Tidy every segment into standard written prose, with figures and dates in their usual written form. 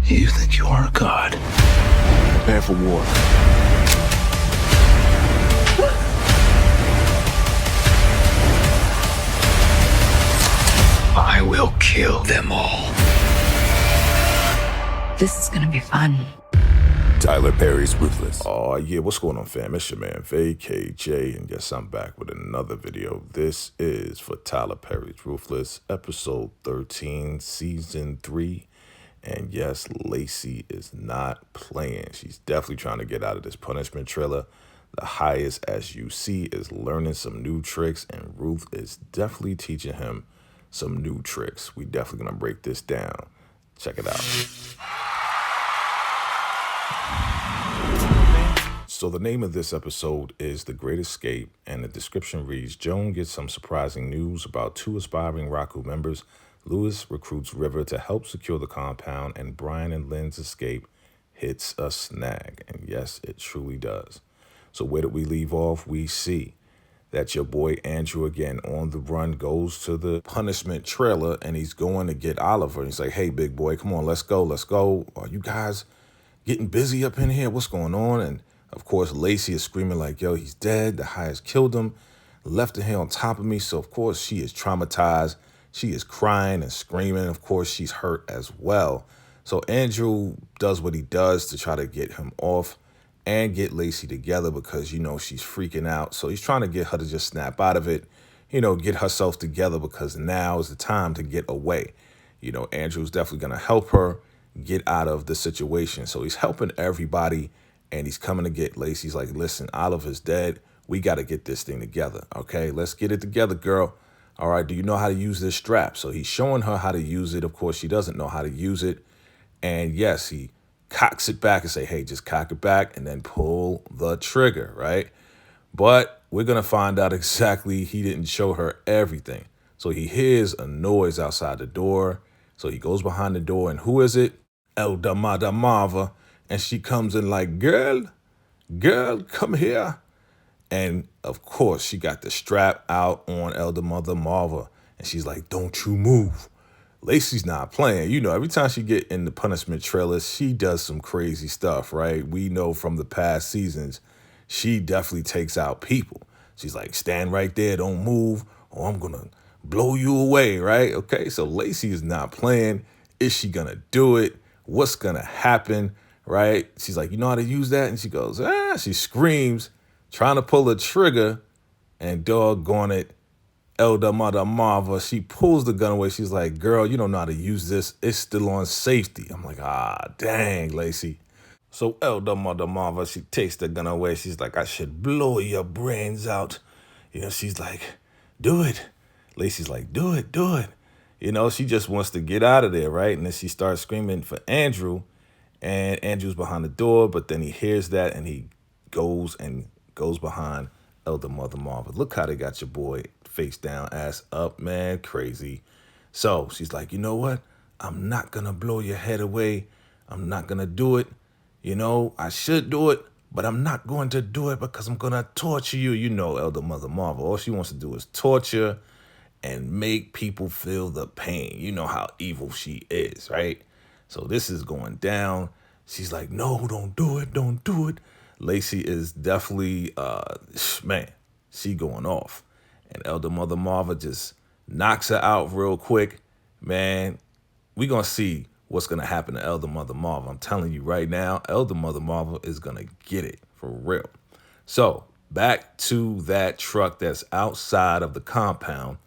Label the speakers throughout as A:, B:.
A: You think you are a god?
B: Prepare for war.
A: I will kill them all.
C: This is gonna be fun.
D: Tyler Perry's Ruthless. Oh yeah, what's going on, fam? It's your man VACAY, and yes, I'm back with another video. This is for Tyler Perry's Ruthless, episode 13, season 3. And yes, Lacey is not playing. She's definitely trying to get out of this punishment trailer. The highest, as you see, is learning some new tricks, and Ruth is definitely teaching him some new tricks. We definitely gonna break this down. Check it out. So the name of this episode is The Great Escape, and the description reads, Joan gets some surprising news about 2 aspiring Raku members. Lewis recruits River to help secure the compound, and Brian and Lynn's escape hits a snag. And yes, it truly does. So where did we leave off? We see that your boy Andrew, again, on the run, goes to the punishment trailer, and he's going to get Oliver. He's like, hey, big boy, come on, let's go, let's go. Are you guys getting busy up in here? What's going on? And of course, Lacey is screaming like, yo, he's dead. The highest killed him, left him here on top of me. So of course, she is traumatized. She is crying and screaming. Of course, she's hurt as well. So Andrew does what he does to try to get him off and get Lacey together because, you know, she's freaking out. So he's trying to get her to just snap out of it, you know, get herself together because now is the time to get away. You know, Andrew's definitely going to help her get out of the situation. So he's helping everybody, and he's coming to get Lacey. He's like, listen, Oliver's dead. We got to get this thing together. Okay, let's get it together, girl. All right, do you know how to use this strap? So he's showing her how to use it. Of course, she doesn't know how to use it. And yes, he cocks it back and say, hey, just cock it back and then pull the trigger, right? But we're going to find out exactly he didn't show her everything. So he hears a noise outside the door. So he goes behind the door, and who is it? El Mother, and she comes in like, girl, come here. And of course, she got the strap out on Elder Mother Marva, and she's like, don't you move. Lacey's not playing. You know, every time she get in the punishment trailer, she does some crazy stuff, right? We know from the past seasons, she definitely takes out people. She's like, stand right there, don't move, or I'm going to blow you away, right? Okay, so Lacey is not playing. Is she going to do it? What's going to happen, right? She's like, you know how to use that? And she goes, she screams, trying to pull the trigger, and doggone it, Elder Mother Marva, she pulls the gun away. She's like, girl, you don't know how to use this. It's still on safety. I'm like, dang, Lacey. So Elder Mother Marva, she takes the gun away. She's like, I should blow your brains out. You know, she's like, do it. Lacey's like, do it. You know, she just wants to get out of there, right? And then she starts screaming for Andrew, and Andrew's behind the door, but then he hears that, and he goes behind Elder Mother Marva. Look how they got your boy face down, ass up, man, crazy. So she's like, you know what? I'm not going to blow your head away. I'm not going to do it. You know, I should do it, but I'm not going to do it because I'm going to torture you. You know, Elder Mother Marva, all she wants to do is torture and make people feel the pain. You know how evil she is, right? So this is going down. She's like, no, don't do it. Lacey is definitely, man, she going off. And Elder Mother Marva just knocks her out real quick. Man, we're going to see what's going to happen to Elder Mother Marva. I'm telling you right now, Elder Mother Marva is going to get it for real. So back to that truck that's outside of the compound.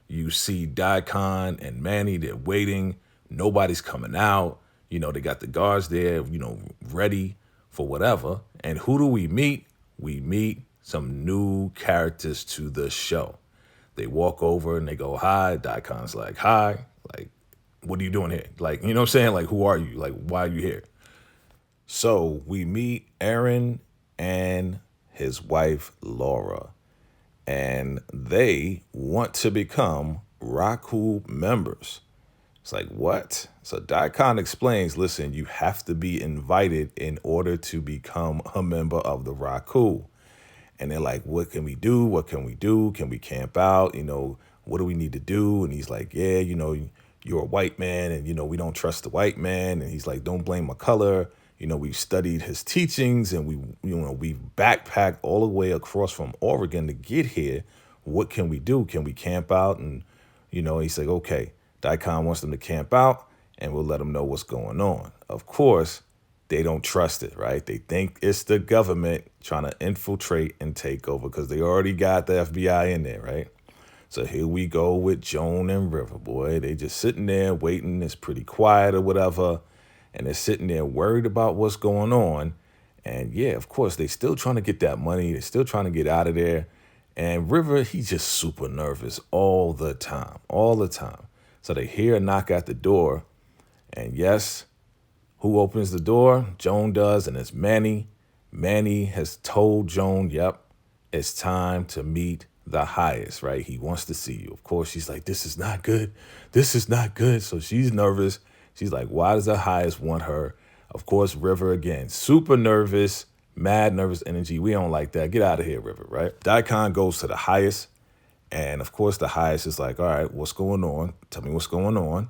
D: You see Daikon and Manny, they're waiting. Nobody's coming out. You know, they got the guards there, you know, ready for whatever. And who do we meet? We meet some new characters to the show. They walk over and they go, hi. Daikon's like, hi. Like, what are you doing here? Like, you know what I'm saying? Like, who are you? Like, why are you here? So we meet Aaron and his wife, Laura, and they want to become Raku members. It's like, what? So Daikon explains, listen, you have to be invited in order to become a member of the Raku. And they're like, what can we do? What can we do? Can we camp out? You know, what do we need to do? And he's like, yeah, you know, you're a white man and, we don't trust the white man. And he's like, don't blame my color. We've studied his teachings and we've backpacked all the way across from Oregon to get here. What can we do? Can we camp out? And, he's like, okay, Daikon wants them to camp out and we'll let them know what's going on. Of course, they don't trust it, right? They think it's the government trying to infiltrate and take over because they already got the FBI in there, right? So here we go with Joan and River, boy. They just sitting there waiting. It's pretty quiet or whatever. And they're sitting there worried about what's going on. And yeah, of course, they still trying to get that money. They're still trying to get out of there. And River, he's just super nervous all the time. So they hear a knock at the door. And yes, who opens the door? Joan does, and it's Manny. Manny has told Joan, yep, it's time to meet the highest, right? He wants to see you. Of course, she's like, this is not good. This is not good. So she's nervous. She's like, why does the highest want her? Of course, River again, super nervous, mad nervous energy. We don't like that. Get out of here, River, right? Daikon goes to the highest. And of course, the highest is like, all right, what's going on? Tell me what's going on.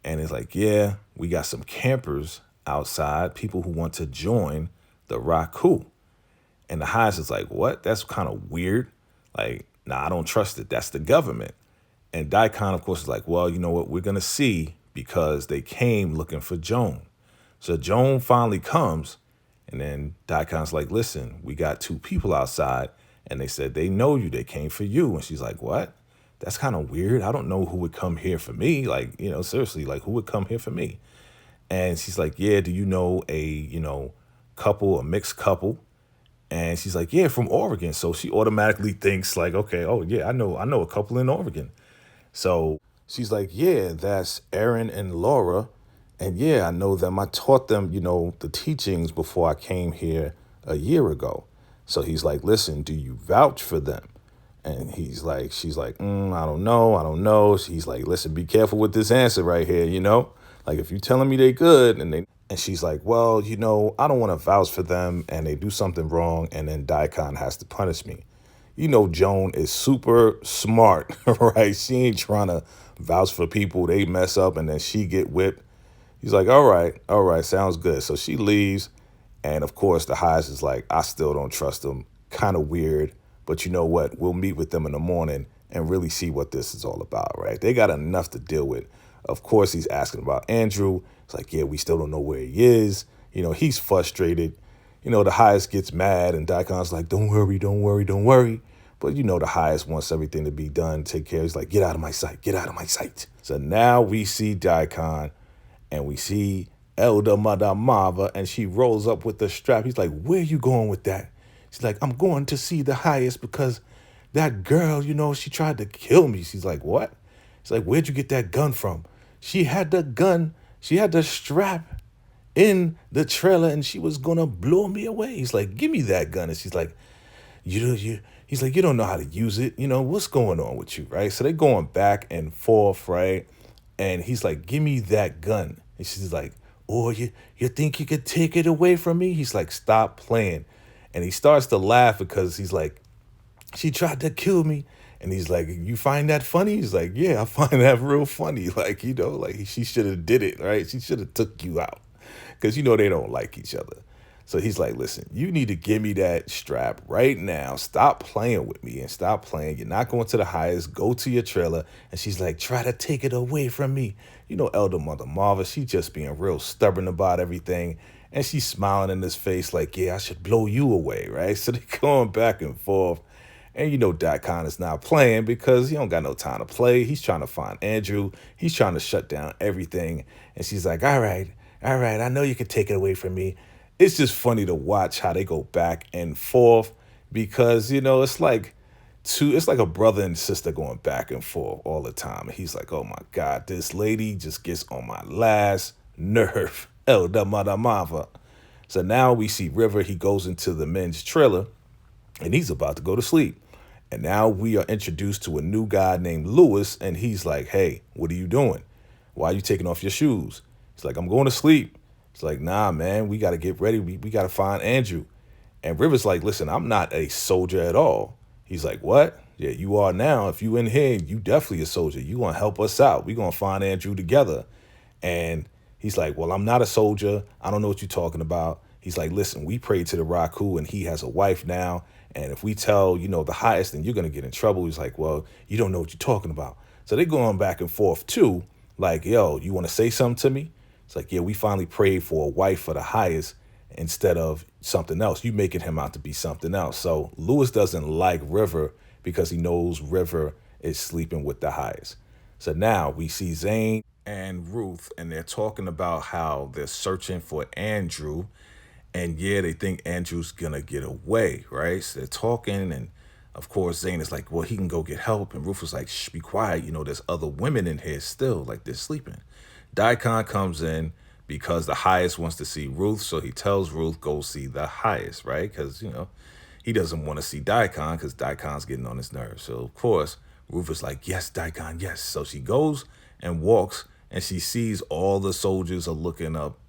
D: And it's like, yeah, we got some campers outside, people who want to join the Raku. And the highest is like, what? That's kind of weird. Like, nah, I don't trust it. That's the government. And Daikon, of course, is like, well, you know what? We're going to see because they came looking for Joan. So Joan finally comes. And then Daikon's like, listen, we got two people outside. And they said, they know you. They came for you. And she's like, what? That's kind of weird. I don't know who would come here for me. Like, seriously, like who would come here for me? And she's like, yeah, do you know a, couple, a mixed couple? And she's like, yeah, from Oregon. So she automatically thinks like, okay, oh yeah, I know a couple in Oregon. So she's like, yeah, that's Aaron and Laura. And yeah, I know them. I taught them, the teachings before I came here a year ago. So he's like, listen, do you vouch for them? And she's like, I don't know. He's like, listen, be careful with this answer right here, Like if you're telling me they good and she's like, well, I don't want to vouch for them and they do something wrong and then Daikon has to punish me. Joan is super smart, right? She ain't trying to vouch for people. They mess up and then she get whipped. He's like, all right, sounds good. So she leaves. And of course, the highest is like, I still don't trust them. Kind of weird. But you know what? We'll meet with them in the morning and really see what this is all about, right? They got enough to deal with. Of course, he's asking about Andrew. It's like, yeah, we still don't know where he is. He's frustrated. The highest gets mad and Daikon's like, don't worry. But the highest wants everything to be done, take care. He's like, get out of my sight. So now we see Daikon and we see Elder Mother Mabel and she rolls up with the strap. He's like, where you going with that? She's like, I'm going to see the highest because that girl, she tried to kill me. She's like, what? She's like, where'd you get that gun from? She had the gun. She had the strap in the trailer and she was going to blow me away. He's like, give me that gun. And she's like, he's like, you don't know how to use it. What's going on with you, right? So they're going back and forth, right? And he's like, give me that gun. And she's like, oh, you think you could take it away from me? He's like, stop playing. And he starts to laugh because he's like, she tried to kill me. And he's like, you find that funny? He's like, yeah, I find that real funny. Like, like she should have did it, right? She should have took you out because, they don't like each other. So he's like, listen, you need to give me that strap right now. Stop playing with me and stop playing. You're not going to the highest. Go to your trailer. And she's like, try to take it away from me. Elder Mother Mabel, she just being real stubborn about everything. And she's smiling in his face like, yeah, I should blow you away, right? So they're going back and forth. And Daikon is not playing because he don't got no time to play. He's trying to find Andrew. He's trying to shut down everything. And she's like, all right, I know you can take it away from me. It's just funny to watch how they go back and forth because, it's like a brother and sister going back and forth all the time. And he's like, oh my God, this lady just gets on my last nerve. Elder Mother Mabel. So now we see River. He goes into the men's trailer and he's about to go to sleep. And now we are introduced to a new guy named Lewis. And he's like, hey, what are you doing? Why are you taking off your shoes? He's like, I'm going to sleep. It's like, nah, man, we got to get ready. We got to find Andrew. And River's like, listen, I'm not a soldier at all. He's like, what? Yeah, you are now. If you in here, you definitely a soldier. You gonna help us out. We gonna find Andrew together. And he's like, well, I'm not a soldier. I don't know what you're talking about. He's like, listen, we prayed to the Raku and he has a wife now. And if we tell, the highest, then you're going to get in trouble. He's like, well, you don't know what you're talking about. So they're going back and forth too. Like, yo, you want to say something to me? It's like, yeah, we finally prayed for a wife for the highest instead of something else. You making him out to be something else. So Lewis doesn't like River because he knows River is sleeping with the highest. So now we see Zane and Ruth, and they're talking about how they're searching for Andrew. And yeah, they think Andrew's gonna get away, right? So they're talking, and of course Zane is like, well, he can go get help. And Ruth was like, shh, be quiet. There's other women in here still, like they're sleeping. Daikon comes in because the highest wants to see Ruth, so he tells Ruth, go see the highest, right? Because, he doesn't want to see Daikon because Daikon's getting on his nerves. So, of course, Ruth is like, yes, Daikon, yes. So she goes and walks, and she sees all the soldiers are looking up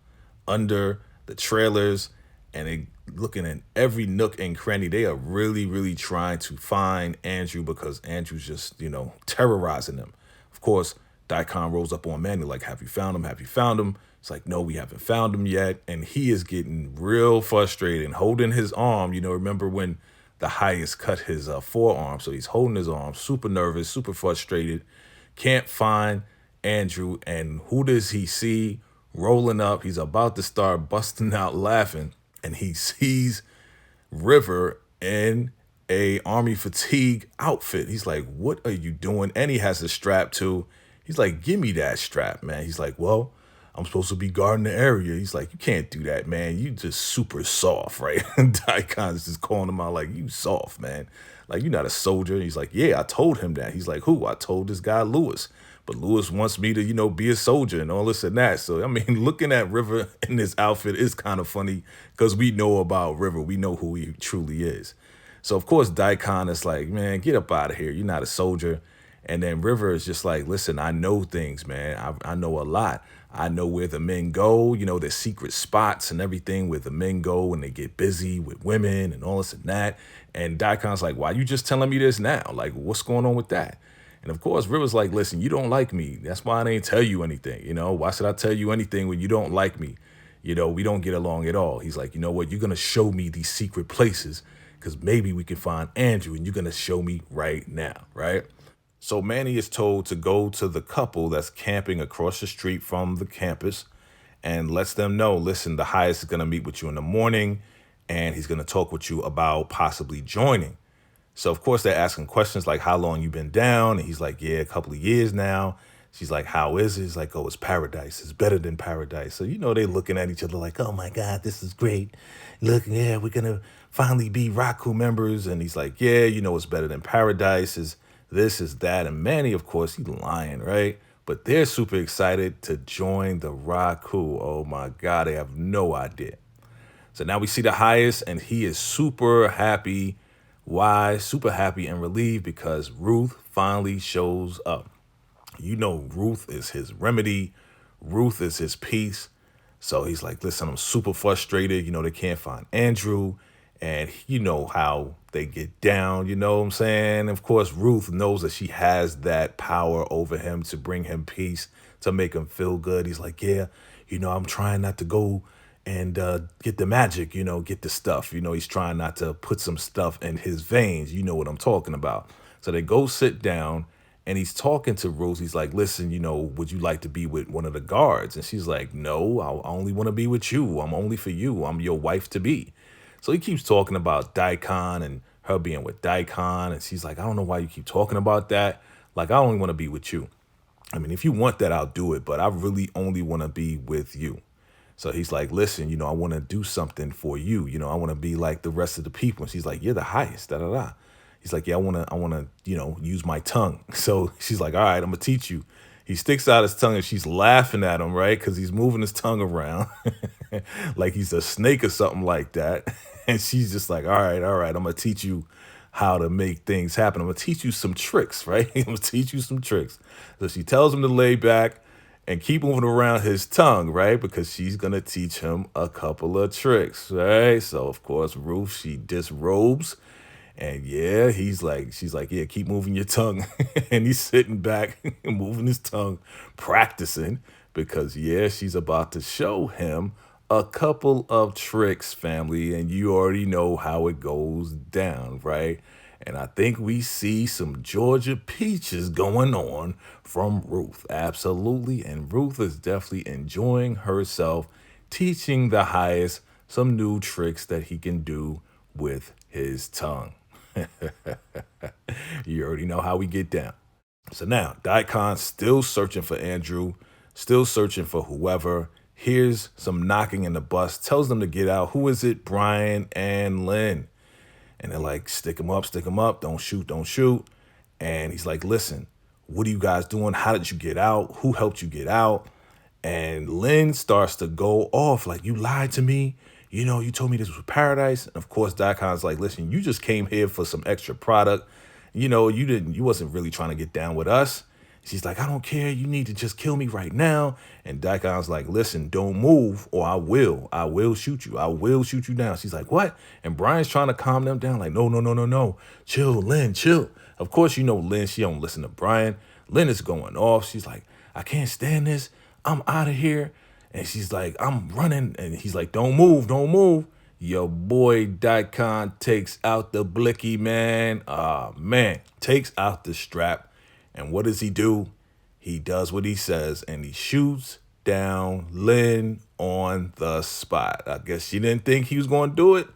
D: under the trailers, and they looking in every nook and cranny. They are really, really trying to find Andrew because Andrew's just, terrorizing them. Of course, Daikon rolls up on Manny like, have you found him? Have you found him? It's like, no, we haven't found him yet. And he is getting real frustrated and holding his arm. Remember when the highest cut his forearm? So he's holding his arm, super nervous, super frustrated, can't find Andrew. And who does he see rolling up? He's about to start busting out laughing, and he sees River in a army fatigue outfit. He's like, what are you doing? And he has a strap too. He's like, give me that strap, man. He's like, well, I'm supposed to be guarding the area. He's like, you can't do that, man. You just super soft, right? And Daikon's just calling him out like, you soft, man. Like, you're not a soldier. He's like, yeah, I told him that. He's like, who? I told this guy Lewis. But Lewis wants me to, be a soldier and all this and that. So, I mean, looking at River in this outfit is kind of funny because we know about River. We know who he truly is. So, of course, Daikon is like, man, get up out of here. You're not a soldier. And then River is just like, listen, I know things, man. I know a lot. I know where the men go, their secret spots and everything where the men go when they get busy with women and all this and that. And Daikon's like, why you just telling me this now? Like, what's going on with that? And of course, River's like, listen, you don't like me. That's why I didn't tell you anything. Why should I tell you anything when you don't like me? We don't get along at all. He's like, you know what? You're going to show me these secret places because maybe we can find Andrew, and you're going to show me right now, right? So Manny is told to go to the couple that's camping across the street from the campus and lets them know, listen, the highest is going to meet with you in the morning, and he's going to talk with you about possibly joining. So, of course, they're asking questions like, how long you been down? And he's like, yeah, a couple of years now. She's like, how is it? He's like, oh, it's paradise. It's better than paradise. So, they're looking at each other like, oh, my God, this is great. Look, yeah, we're going to finally be Raku members. And he's like, yeah, it's better than paradise. Is this, is that. And Manny, of course, he's lying, right? But they're super excited to join the Raku. Oh, my God, they have no idea. So now we see the highest, and he is super happy. Why? Super happy and relieved because Ruth finally shows up. Ruth is his remedy. Ruth is his peace. So he's like, listen, I'm super frustrated. They can't find Andrew. And you know how they get down, you know what I'm saying? Of course, Ruth knows that she has that power over him to bring him peace, to make him feel good. He's like, yeah, I'm trying not to go and get the magic, get the stuff. He's trying not to put some stuff in his veins. You know what I'm talking about. So they go sit down, and he's talking to Ruth. He's like, listen, would you like to be with one of the guards? And she's like, no, I only want to be with you. I'm only for you. I'm your wife to be. So he keeps talking about Daikon and her being with Daikon. And she's like, I don't know why you keep talking about that. Like, I only want to be with you. I mean, if you want that, I'll do it. But I really only want to be with you. So he's like, listen, I want to do something for you. I want to be like the rest of the people. And she's like, you're the highest, da, da, da. He's like, yeah, I want to, use my tongue. So she's like, all right, I'm going to teach you. He sticks out his tongue, and she's laughing at him, right? Because he's moving his tongue around like he's a snake or something like that. And she's just like, all right, I'm going to teach you how to make things happen. I'm going to teach you some tricks, right? I'm going to teach you some tricks. So she tells him to lay back and keep moving around his tongue, right? Because she's going to teach him a couple of tricks, right? So, of course, Ruth, she disrobes, And yeah, she's like, yeah, keep moving your tongue. And he's sitting back and moving his tongue, practicing, because yeah, she's about to show him a couple of tricks, family, and you already know how it goes down, right? And I think we see some Georgia peaches going on from Ruth. Absolutely. And Ruth is definitely enjoying herself, teaching the highest some new tricks that he can do with his tongue. You already know how we get down. So now, Daikon still searching for Andrew, still searching for whoever. Here's some knocking in the bus, tells them to get out. Who is it? Brian and Lynn. And they're like, stick him up, don't shoot, don't shoot. And he's like, listen, what are you guys doing? How did you get out? Who helped you get out? And Lynn starts to go off like, you lied to me. You know, you told me this was paradise. And of course, Daikon's like, listen, you just came here for some extra product. You know, you wasn't really trying to get down with us. She's like, I don't care. You need to just kill me right now. And Daikon's like, listen, don't move or I will shoot you. I will shoot you down. She's like, what? And Brian's trying to calm them down like, no. Chill, Lynn, chill. Of course, you know, Lynn, she don't listen to Brian. Lynn is going off. She's like, I can't stand this. I'm out of here. And she's like, I'm running. And he's like, don't move. Your boy Daikon takes out the blicky, man. Man, takes out the strap. And what does he do? He does what he says, and he shoots down Lynn on the spot. I guess she didn't think he was going to do it,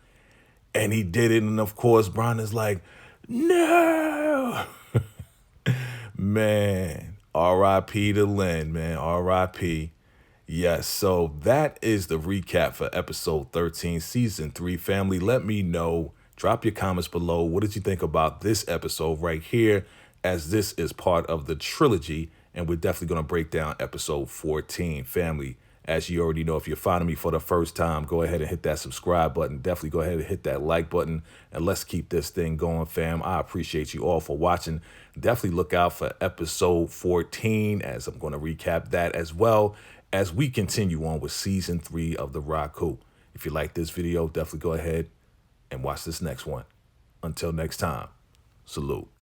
D: and he did it. And of course, Brian is like, no. Man, R.I.P. to Lynn, man, R.I.P. Yes, so that is the recap for episode 13, season 3. Family, let me know. Drop your comments below. What did you think about this episode right here, as this is part of the trilogy, and we're definitely going to break down episode 14. Family, as you already know, if you're finding me for the first time, go ahead and hit that subscribe button. Definitely go ahead and hit that like button, and let's keep this thing going, fam. I appreciate you all for watching. Definitely look out for episode 14, as I'm going to recap that as well, as we continue on with season 3 of the Raku. If you like this video, definitely go ahead and watch this next one. Until next time, salute.